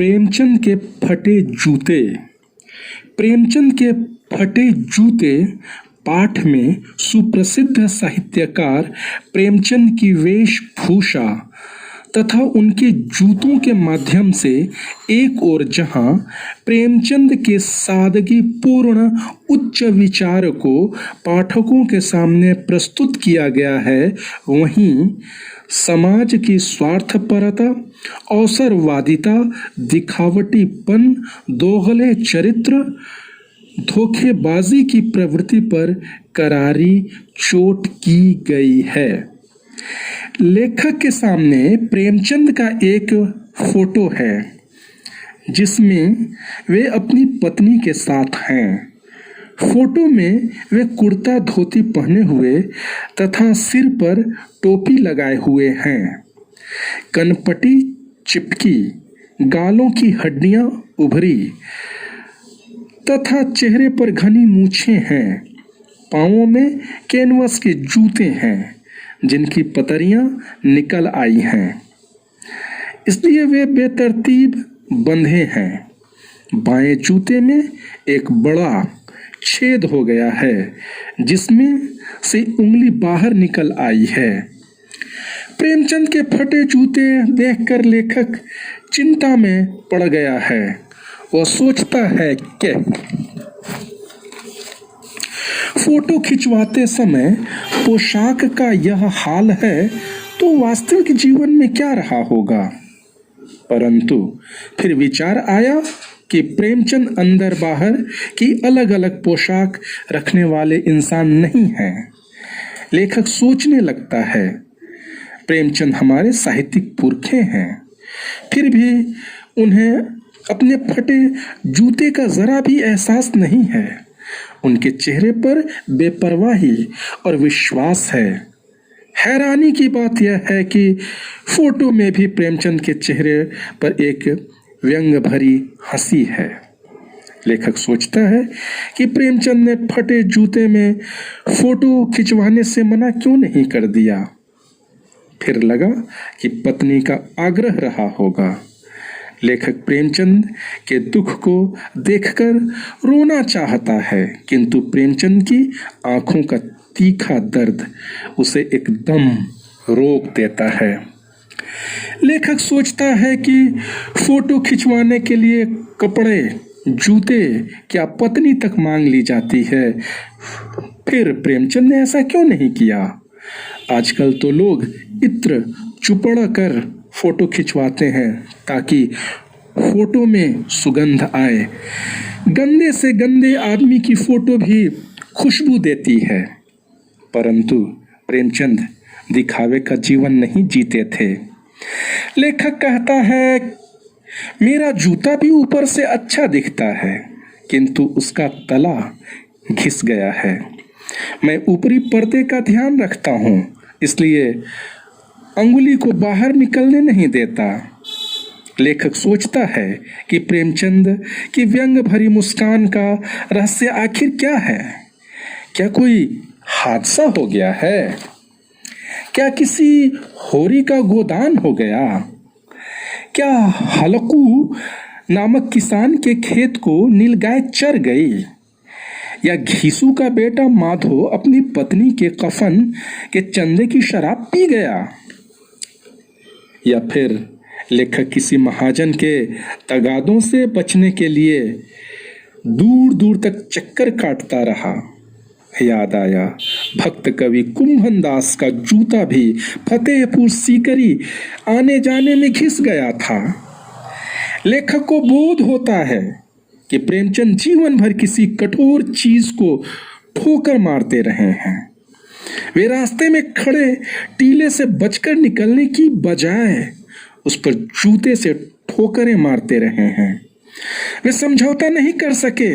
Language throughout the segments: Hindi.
प्रेमचंद के फटे जूते। प्रेमचंद के फटे जूते पाठ में सुप्रसिद्ध साहित्यकार प्रेमचंद की वेशभूषा तथा उनके जूतों के माध्यम से एक ओर जहां प्रेमचंद के सादगीपूर्ण उच्च विचार को पाठकों के सामने प्रस्तुत किया गया है, वहीं समाज की स्वार्थपरता, अवसरवादिता, दिखावटीपन, दोगले चरित्र, धोखेबाजी की प्रवृत्ति पर करारी चोट की गई है। लेखक के सामने प्रेमचंद का एक फोटो है जिसमें वे अपनी पत्नी के साथ हैं। फोटो में वे कुर्ता धोती पहने हुए तथा सिर पर टोपी लगाए हुए हैं। कनपटी चिपकी, गालों की हड्डियां उभरी तथा चेहरे पर घनी मूछें हैं। पांवों में कैनवस के जूते हैं जिनकी पतरियां निकल आई हैं, इसलिए वे बेतरतीब बंधे हैं। बाएं जूते में एक बड़ा छेद हो गया है जिसमें से उंगली बाहर निकल आई है। प्रेमचंद के फटे जूते देखकर लेखक चिंता में पड़ गया है। वह सोचता है कि फोटो खिंचवाते समय पोशाक का यह हाल है तो वास्तविक जीवन में क्या रहा होगा। परंतु फिर विचार आया कि प्रेमचंद अंदर बाहर की अलग अलग पोशाक रखने वाले इंसान नहीं हैं। लेखक सोचने लगता है, प्रेमचंद हमारे साहित्यिक पुरखे हैं, फिर भी उन्हें अपने फटे जूते का जरा भी एहसास नहीं है। उनके चेहरे पर बेपरवाही और विश्वास है। हैरानी की बात यह है कि फोटो में भी प्रेमचंद के चेहरे पर एक व्यंग भरी हंसी है। लेखक सोचता है कि प्रेमचंद ने फटे जूते में फोटो खिंचवाने से मना क्यों नहीं कर दिया। फिर लगा कि पत्नी का आग्रह रहा होगा। लेखक प्रेमचंद के दुख को देखकर रोना चाहता है, किंतु प्रेमचंद की आंखों का तीखा दर्द उसे एकदम रोक देता है। लेखक सोचता है कि फोटो खिंचवाने के लिए कपड़े, जूते क्या पत्नी तक मांग ली जाती है। फिर प्रेमचंद ने ऐसा क्यों नहीं किया। आजकल तो लोग इत्र चुपड़ कर फोटो खिंचवाते हैं ताकि फोटो में सुगंध आए। गंदे से गंदे आदमी की फोटो भी खुशबू देती है। परंतु प्रेमचंद दिखावे का जीवन नहीं जीते थे। लेखक कहता है, मेरा जूता भी ऊपर से अच्छा दिखता है किंतु उसका तला घिस गया है। मैं ऊपरी पर्दे का ध्यान रखता हूँ, इसलिए अंगुली को बाहर निकलने नहीं देता। लेखक सोचता है कि प्रेमचंद की व्यंग भरी मुस्कान का रहस्य आखिर क्या है। क्या कोई हादसा हो गया है? क्या किसी होरी का गोदान हो गया? क्या हलकू नामक किसान के खेत को नीलगाय चर गई? या घीसू का बेटा माधो अपनी पत्नी के कफन के चंदे की शराब पी गया? या फिर लेखक किसी महाजन के तगादों से बचने के लिए दूर दूर तक चक्कर काटता रहा। याद आया, भक्त कवि कुंभन दास का जूता भी फतेहपुर सीकरी आने जाने में घिस गया था। लेखक को बोध होता है कि प्रेमचंद जीवन भर किसी कठोर चीज को ठोकर मारते रहे हैं। वे रास्ते में खड़े टीले से बचकर निकलने की बजाय उस पर जूते से ठोकरें मारते रहे हैं। वे समझौता नहीं कर सके।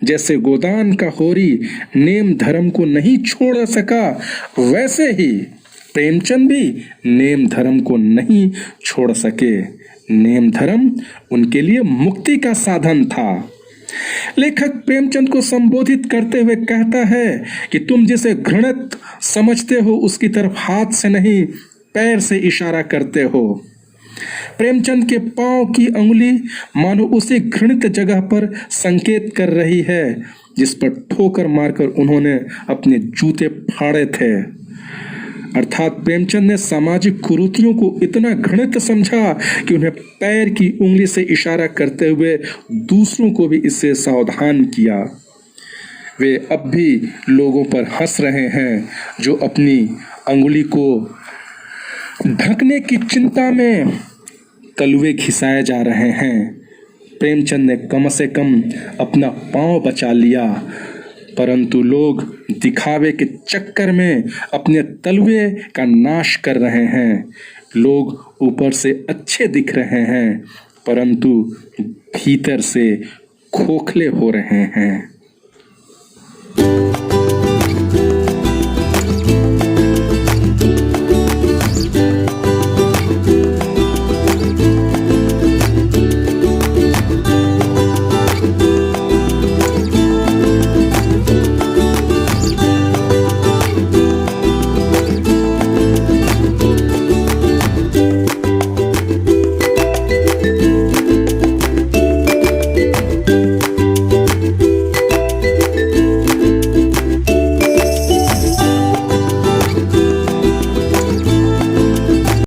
जैसे गोदान का होरी नेम धर्म को नहीं छोड़ सका, वैसे ही प्रेमचंद भी नेम धर्म को नहीं छोड़ सके। नेम धर्म उनके लिए मुक्ति का साधन था। लेखक प्रेमचंद को संबोधित करते हुए कहता है कि तुम जिसे घृणित समझते हो उसकी तरफ हाथ से नहीं पैर से इशारा करते हो। प्रेमचंद के पांव की अंगुली मानो उसे घृणित जगह पर संकेत कर रही है जिस पर ठोकर मारकर उन्होंने अपने जूते फाड़े थे। अर्थात प्रेमचंद ने सामाजिक कुरीतियों को इतना घृणित समझा कि उन्हें पैर की उंगली से इशारा करते हुए दूसरों को भी इससे सावधान किया। वे अब भी लोगों पर हंस रहे हैं जो अपनी अंगुली को ढकने की चिंता में तलवे घिसाए जा रहे हैं। प्रेमचंद ने कम से कम अपना पांव बचा लिया, परंतु लोग दिखावे के चक्कर में अपने तलवे का नाश कर रहे हैं। लोग ऊपर से अच्छे दिख रहे हैं, परंतु भीतर से खोखले हो रहे हैं।